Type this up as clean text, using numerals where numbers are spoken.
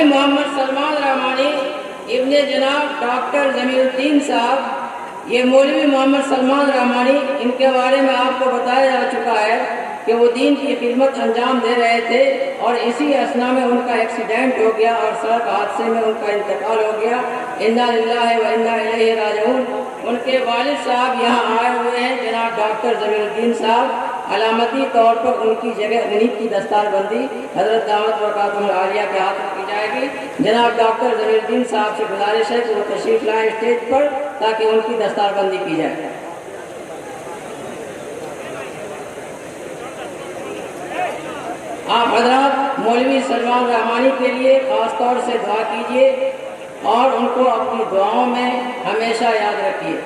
मौलवी मोहम्मद सलमान रहमानी इब्ने जनाब डॉक्टर जमीरुद्दीन साहब, ये मौलवी मोहम्मद सलमान रहमानी, इनके बारे में आपको बताया जा चुका है कि वो दीन की खिदमत अंजाम दे रहे थे और इसी असना में उनका एक्सीडेंट हो गया और सड़क हादसे में उनका इंतकाल हो गया। इन्ना लिल्लाहि व इन्ना इलैहि राजिऊन। उनके वालिद साहब यहाँ आए हुए हैं, जनाब डॉक्टर जमीरुद्दीन साहब। अलामती तौर पर उनकी जगह उन्हीं की दस्तारबंदी हजरत दावत बरकातुहुल आलिया के हाथ में की जाएगी। जनाब डॉक्टर जमीरुद्दीन साहब से गुजारिश है कि वो तशरीफ लाएं स्टेज पर ताकि उनकी दस्तारबंदी की जाए। आप हजरात मौलवी सलमान रहमानी के लिए खास तौर से दुआ कीजिए और उनको अपनी दुआओं में हमेशा याद रखिए।